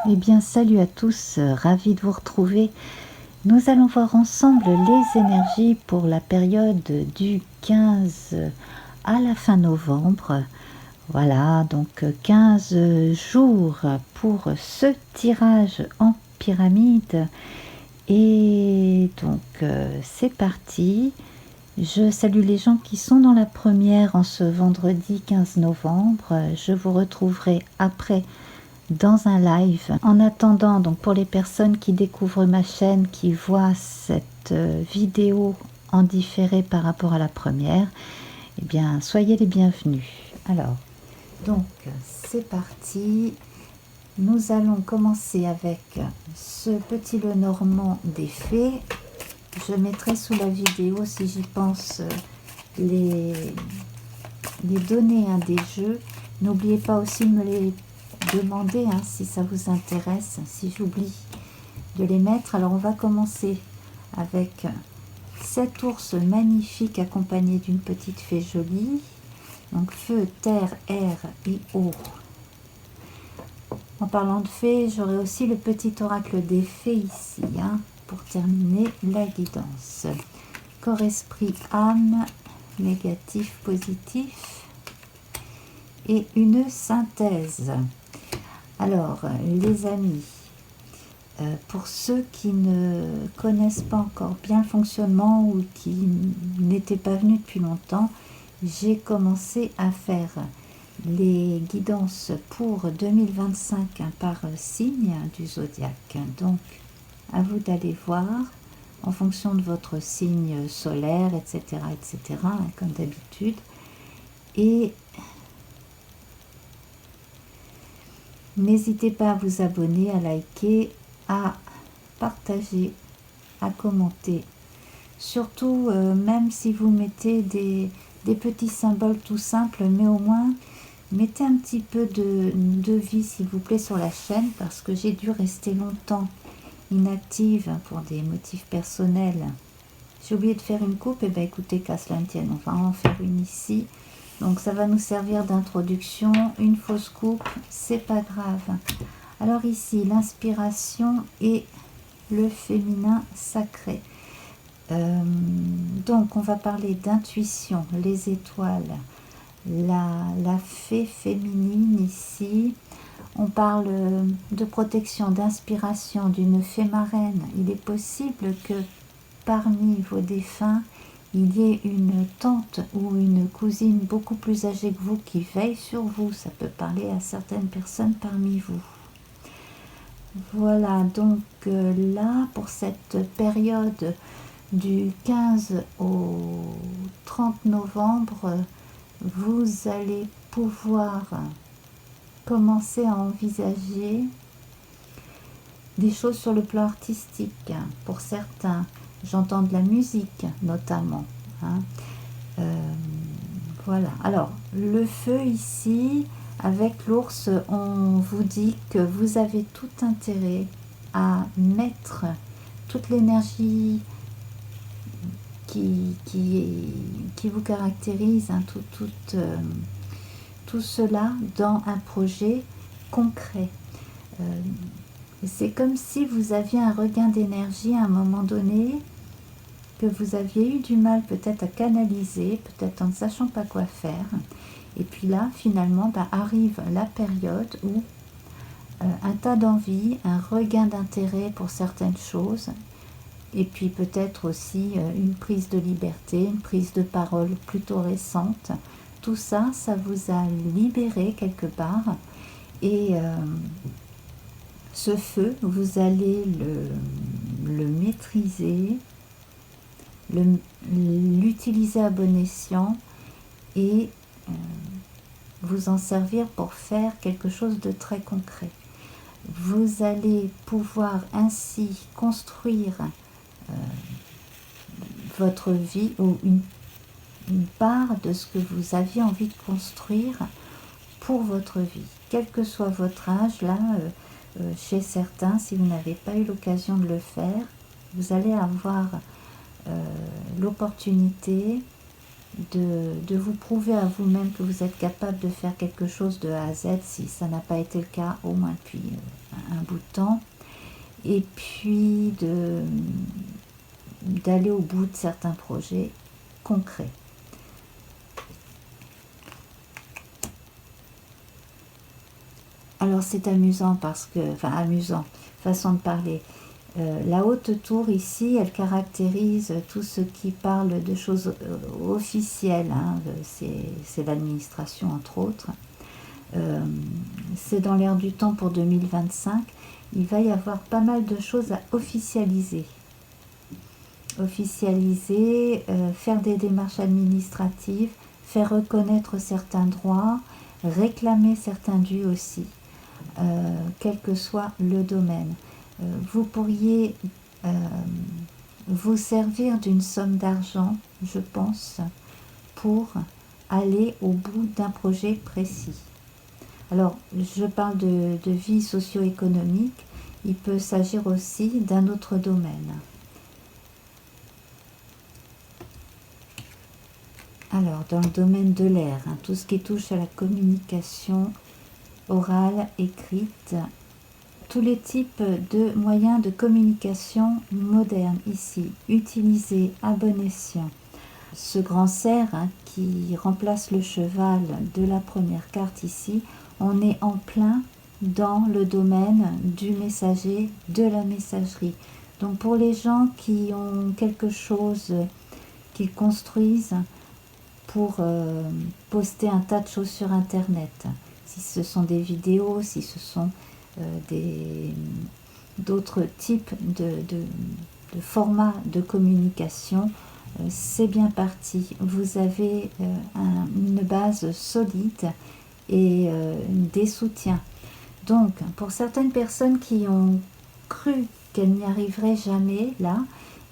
Eh bien, salut à tous, ravi de vous retrouver. Nous allons voir ensemble les énergies pour la période du 15 à la fin novembre. Voilà, donc 15 jours pour ce tirage en pyramide. Et donc, c'est parti. Je salue les gens qui sont dans la première en ce vendredi 15 novembre. Je vous retrouverai après dans un live. En attendant, donc pour les personnes qui découvrent ma chaîne, qui voient cette vidéo en différé par rapport à la première, eh bien, soyez les bienvenus. Alors, donc, c'est parti. Nous allons commencer avec ce petit Lenormand des fées. Je mettrai sous la vidéo, si j'y pense, les données des jeux. N'oubliez pas aussi de me les demander si ça vous intéresse, si j'oublie de les mettre. Alors on va commencer avec cet ours magnifique accompagné d'une petite fée jolie. Donc feu, terre, air et eau. En parlant de fées, j'aurai aussi le petit oracle des fées ici, pour terminer la guidance. Corps, esprit, âme, négatif, positif et une synthèse. Alors, les amis, pour ceux qui ne connaissent pas encore bien le fonctionnement ou qui n'étaient pas venus depuis longtemps, j'ai commencé à faire les guidances pour 2025 par signe du zodiaque. Donc, à vous d'aller voir en fonction de votre signe solaire, etc., comme d'habitude. Et n'hésitez pas à vous abonner, à liker, à partager, à commenter. Surtout, même si vous mettez des petits symboles tout simples, mais au moins, mettez un petit peu de vie, s'il vous plaît, sur la chaîne, parce que j'ai dû rester longtemps inactive pour des motifs personnels. J'ai oublié de faire une coupe, et bien écoutez, qu'à cela ne tienne, on va en faire une ici. Donc ça va nous servir d'introduction. Une fausse coupe, c'est pas grave. Alors ici, l'inspiration et le féminin sacré. Donc on va parler d'intuition, les étoiles, la fée féminine ici. On parle de protection, d'inspiration, d'une fée marraine. Il est possible que parmi vos défunts, il y ait une tante ou une cousine beaucoup plus âgée que vous qui veille sur vous. Ça peut parler à certaines personnes parmi vous. Voilà, donc là, pour cette période du 15 au 30 novembre, vous allez pouvoir commencer à envisager des choses sur le plan artistique. Pour certains, j'entends de la musique notamment. Voilà. Alors, le feu ici, avec l'ours, on vous dit que vous avez tout intérêt à mettre toute l'énergie qui vous caractérise, tout cela dans un projet concret. C'est comme si vous aviez un regain d'énergie à un moment donné, que vous aviez eu du mal peut-être à canaliser, peut-être en ne sachant pas quoi faire. Et puis là, finalement, arrive la période où un tas d'envie, un regain d'intérêt pour certaines choses, et puis peut-être aussi une prise de liberté, une prise de parole plutôt récente. Tout ça, ça vous a libéré quelque part. Et ce feu, vous allez le maîtriser, l'utiliser à bon escient et vous en servir pour faire quelque chose de très concret. Vous allez pouvoir ainsi construire votre vie ou une part de ce que vous aviez envie de construire pour votre vie, quel que soit votre âge. Là, chez certains, si vous n'avez pas eu l'occasion de le faire, vous allez avoir l'opportunité de vous prouver à vous-même que vous êtes capable de faire quelque chose de A à Z, si ça n'a pas été le cas au moins depuis un bout de temps, et puis d'aller au bout de certains projets concrets. Alors c'est amusant parce que, enfin amusant, façon de parler. La haute tour ici, elle caractérise tout ce qui parle de choses officielles, hein, c'est l'administration entre autres. C'est dans l'air du temps pour 2025. Il va y avoir pas mal de choses à officialiser. Faire des démarches administratives, faire reconnaître certains droits, réclamer certains dus aussi. Quel que soit le domaine. Vous pourriez vous servir d'une somme d'argent, je pense, pour aller au bout d'un projet précis. Alors, je parle de vie socio-économique, il peut s'agir aussi d'un autre domaine. Alors, dans le domaine de l'air, hein, tout ce qui touche à la communication, orale, écrite, tous les types de moyens de communication modernes ici, utilisés à bon escient. Ce grand cerf hein, qui remplace le cheval de la première carte ici, on est en plein dans le domaine du messager, de la messagerie. Donc pour les gens qui ont quelque chose qu'ils construisent pour poster un tas de choses sur Internet, si ce sont des vidéos, si ce sont d'autres types de formats de communication, c'est bien parti. Vous avez une base solide et des soutiens. Donc, pour certaines personnes qui ont cru qu'elles n'y arriveraient jamais, là,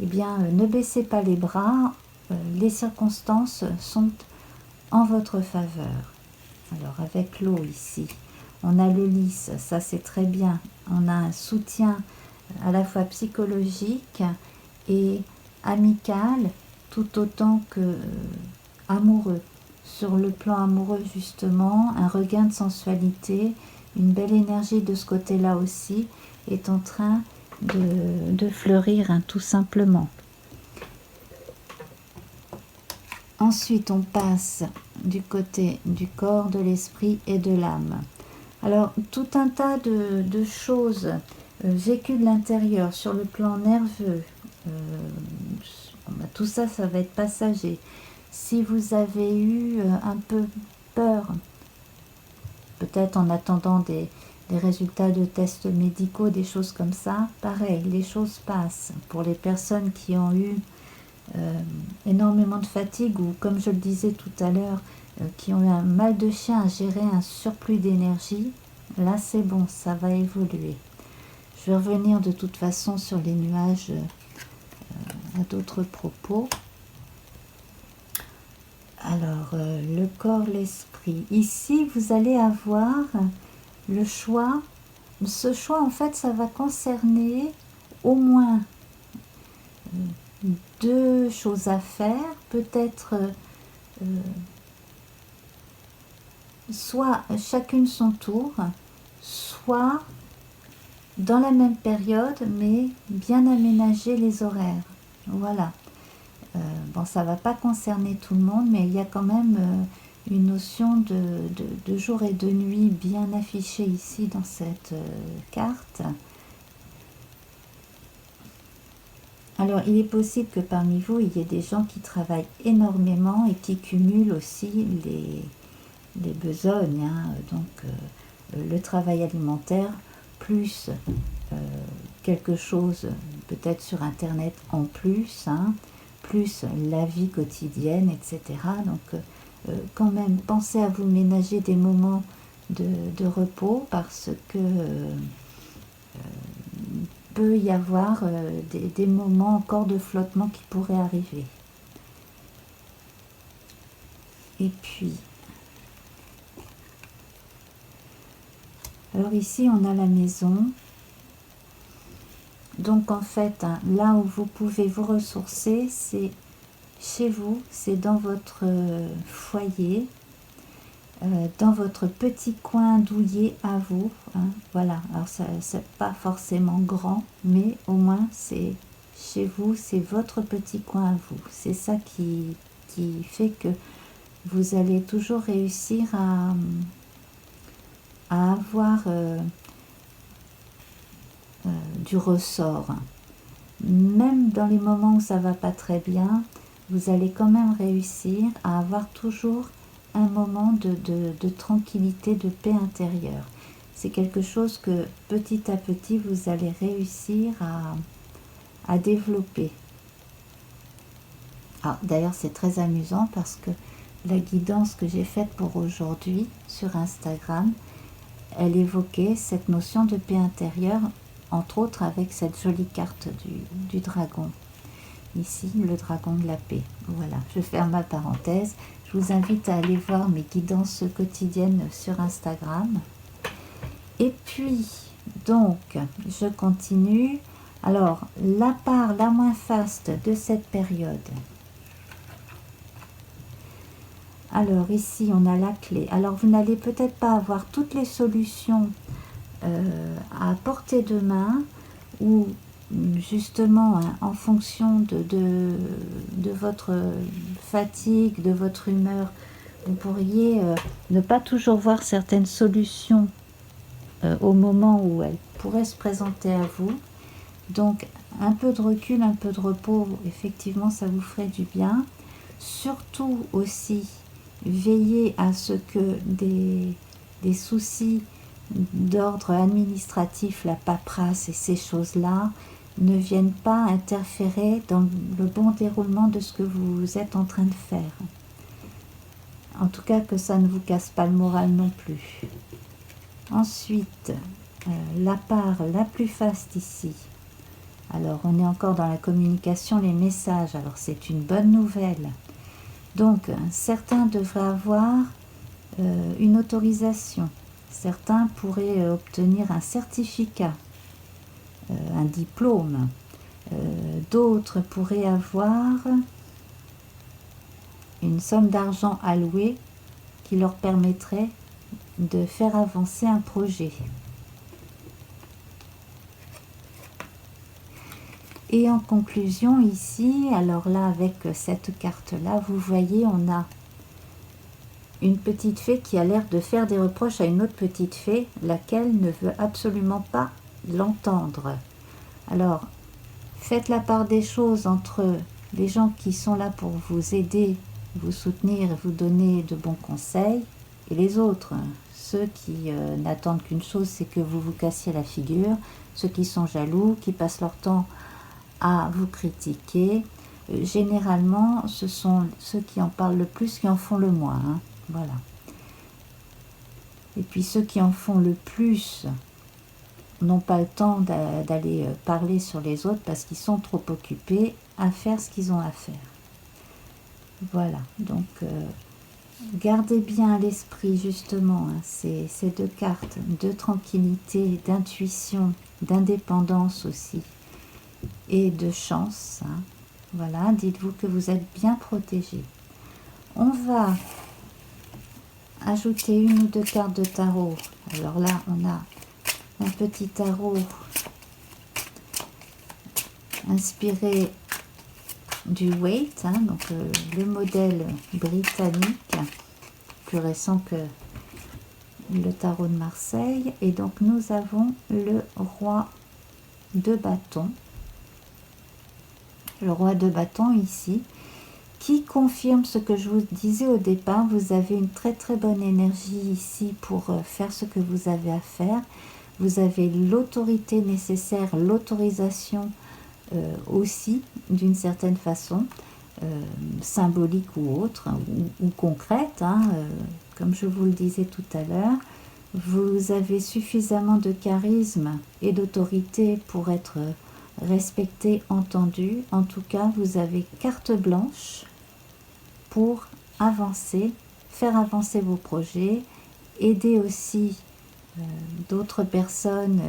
eh bien, ne baissez pas les bras, les circonstances sont en votre faveur. Alors, avec l'eau ici, on a le lys, ça c'est très bien. On a un soutien à la fois psychologique et amical, tout autant que amoureux. Sur le plan amoureux, justement, un regain de sensualité, une belle énergie de ce côté-là aussi, est en train de fleurir, hein, tout simplement. Ensuite, on passe du côté du corps, de l'esprit et de l'âme. Alors, tout un tas de choses vécues de l'intérieur, sur le plan nerveux, tout ça, ça va être passager. Si vous avez eu un peu peur, peut-être en attendant des résultats de tests médicaux, des choses comme ça, pareil, les choses passent. Pour les personnes qui ont eu énormément de fatigue ou, comme je le disais tout à l'heure, qui ont eu un mal de chien à gérer un surplus d'énergie, là c'est bon, ça va évoluer. Je vais revenir de toute façon sur les nuages à d'autres propos. Alors, le corps, l'esprit. Ici, vous allez avoir le choix. Ce choix, en fait, ça va concerner au moins deux choses à faire. Peut-être soit chacune son tour, soit dans la même période, mais bien aménager les horaires. Voilà. Bon, ça ne va pas concerner tout le monde, mais il y a quand même une notion de jour et de nuit bien affichée ici dans cette carte. Alors, il est possible que parmi vous, il y ait des gens qui travaillent énormément et qui cumulent aussi les besognes, hein, donc le travail alimentaire, plus quelque chose peut-être sur Internet en plus, hein, plus la vie quotidienne, etc. Donc, quand même, pensez à vous ménager des moments de repos parce que peut y avoir des moments encore de flottement qui pourraient arriver. Et puis, alors ici, on a la maison. Donc, en fait, hein, là où vous pouvez vous ressourcer, c'est chez vous, c'est dans votre foyer, dans votre petit coin douillet à vous, hein. Voilà, alors ça c'est pas forcément grand, mais au moins c'est chez vous, c'est votre petit coin à vous. C'est ça qui fait que vous allez toujours réussir à avoir du ressort. Même dans les moments où ça va pas très bien, vous allez quand même réussir à avoir toujours un moment de tranquillité, de paix intérieure. C'est quelque chose que petit à petit vous allez réussir à développer. Ah, d'ailleurs c'est très amusant parce que la guidance que j'ai faite pour aujourd'hui sur Instagram, elle évoquait cette notion de paix intérieure, entre autres avec cette jolie carte du dragon. Ici, le dragon de la paix. Voilà, je ferme ma parenthèse. Je vous invite à aller voir mes guidances quotidiennes sur Instagram. Et puis, donc, je continue. Alors, la part la moins faste de cette période. Alors, ici, on a la clé. Alors, vous n'allez peut-être pas avoir toutes les solutions à portée de main ou justement hein, en fonction de votre fatigue, de votre humeur, vous pourriez ne pas toujours voir certaines solutions au moment où elles pourraient se présenter à vous. Donc un peu de recul, un peu de repos, effectivement ça vous ferait du bien. Surtout aussi, veillez à ce que des soucis d'ordre administratif, la paperasse et ces choses-là, ne viennent pas interférer dans le bon déroulement de ce que vous êtes en train de faire. En tout cas, que ça ne vous casse pas le moral non plus. Ensuite, la part la plus faste ici. Alors, on est encore dans la communication, les messages. Alors, c'est une bonne nouvelle. Donc, certains devraient avoir une autorisation. Certains pourraient obtenir un certificat, un diplôme. D'autres pourraient avoir une somme d'argent allouée qui leur permettrait de faire avancer un projet. Et en conclusion ici, alors là avec cette carte-là, vous voyez, on a une petite fée qui a l'air de faire des reproches à une autre petite fée, laquelle ne veut absolument pas l'entendre. Alors, faites la part des choses entre les gens qui sont là pour vous aider, vous soutenir, vous donner de bons conseils, et les autres, ceux qui n'attendent qu'une chose, c'est que vous vous cassiez la figure, ceux qui sont jaloux, qui passent leur temps à vous critiquer. Généralement, ce sont ceux qui en parlent le plus qui en font le moins. Hein. Voilà. Et puis ceux qui en font le plus n'ont pas le temps d'aller parler sur les autres parce qu'ils sont trop occupés à faire ce qu'ils ont à faire. Voilà, donc gardez bien à l'esprit justement hein, ces deux cartes de tranquillité, d'intuition, d'indépendance aussi et de chance. Hein. Voilà, dites-vous que vous êtes bien protégé. On va ajouter une ou deux cartes de tarot. Alors là, on a un petit tarot inspiré du Waite, hein, donc le modèle britannique, plus récent que le tarot de Marseille. Et donc nous avons le roi de bâton. Le roi de bâton ici, qui confirme ce que je vous disais au départ. Vous avez une très très bonne énergie ici pour faire ce que vous avez à faire. Vous avez l'autorité nécessaire, l'autorisation aussi d'une certaine façon, symbolique ou autre, ou concrète, hein, comme je vous le disais tout à l'heure. Vous avez suffisamment de charisme et d'autorité pour être respecté, entendu. En tout cas, vous avez carte blanche pour avancer, faire avancer vos projets, aider aussi d'autres personnes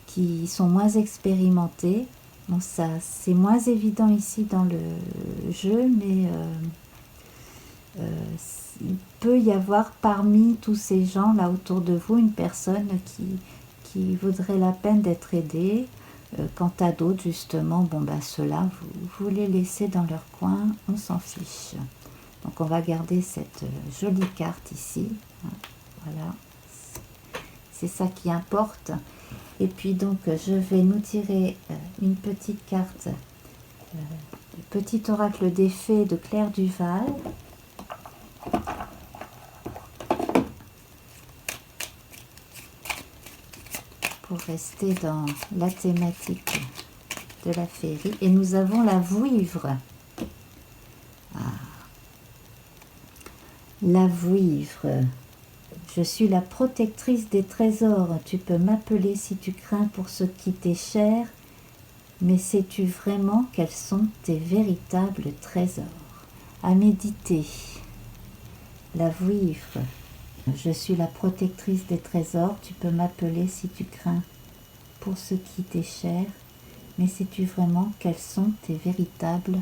qui sont moins expérimentées Bon, ça, c'est moins évident ici dans le jeu, mais il peut y avoir parmi tous ces gens là autour de vous une personne qui vaudrait la peine d'être aidée. Quant à d'autres, justement, bon, bah, ceux-là, vous les laissez dans leur coin, on s'en fiche. Donc on va garder cette jolie carte ici. Voilà, c'est ça qui importe. Et puis donc je vais nous tirer une petite carte, du petit oracle des fées de Claire Duval. Pour rester dans la thématique de la féerie. Et nous avons la vouivre. Ah. La vouivre. Je suis la protectrice des trésors. Tu peux m'appeler si tu crains pour ce qui t'est cher, mais sais-tu vraiment quels sont tes véritables trésors? À méditer. La vouivre. Je suis la protectrice des trésors. Tu peux m'appeler si tu crains pour ce qui t'est cher, mais sais-tu vraiment quels sont tes véritables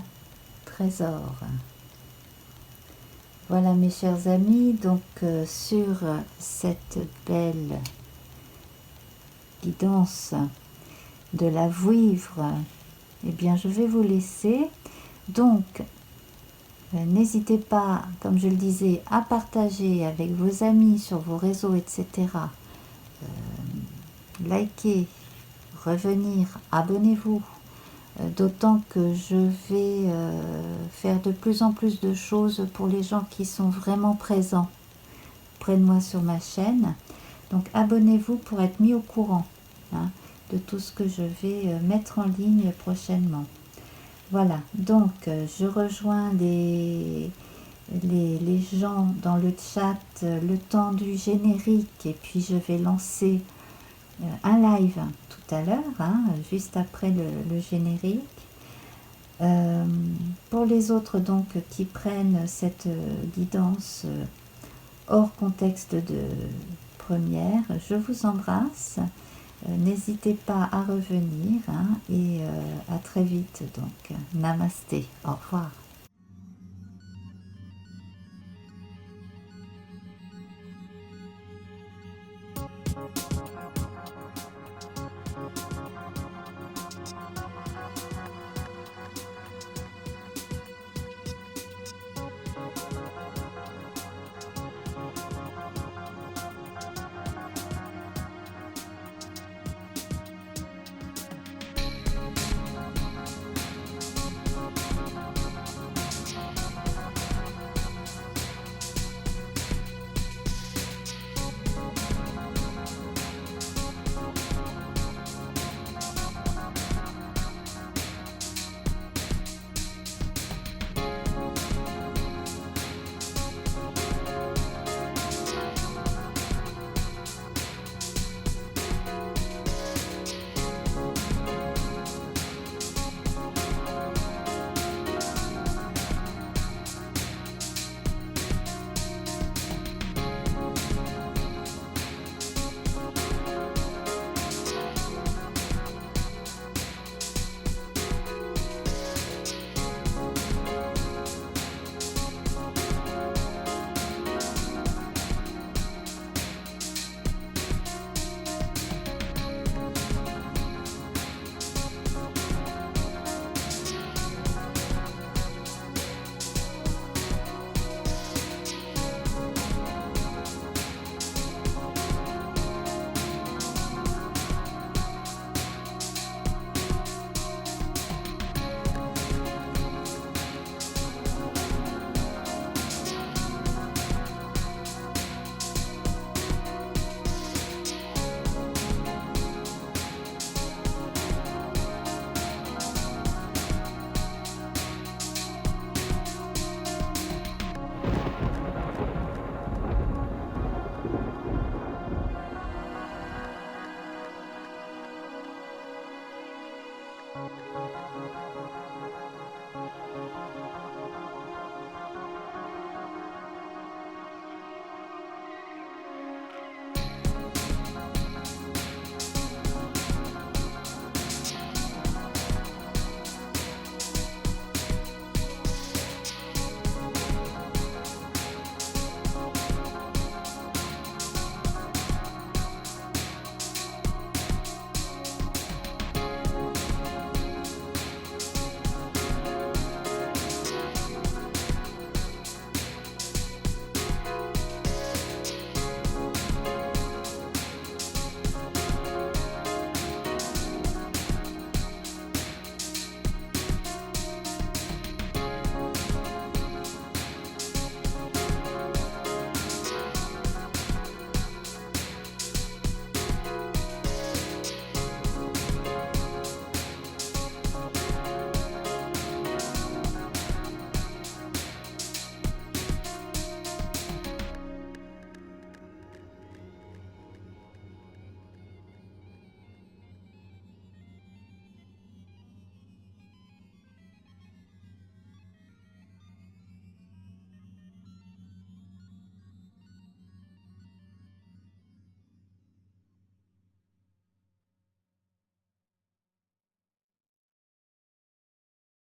trésors? Voilà mes chers amis, donc sur cette belle guidance de la vouivre, eh bien je vais vous laisser. Donc n'hésitez pas, comme je le disais, à partager avec vos amis sur vos réseaux, etc. Likez, revenir, abonnez-vous. D'autant que je vais faire de plus en plus de choses pour les gens qui sont vraiment présents près de moi sur ma chaîne. Donc abonnez-vous pour être mis au courant de tout ce que je vais mettre en ligne prochainement. Voilà, donc je rejoins les gens dans le chat le temps du générique et puis je vais lancer un live tout à l'heure, juste après le générique. Pour les autres donc qui prennent cette guidance hors contexte de première, je vous embrasse. N'hésitez pas à revenir et à très vite. Donc, namasté, au revoir.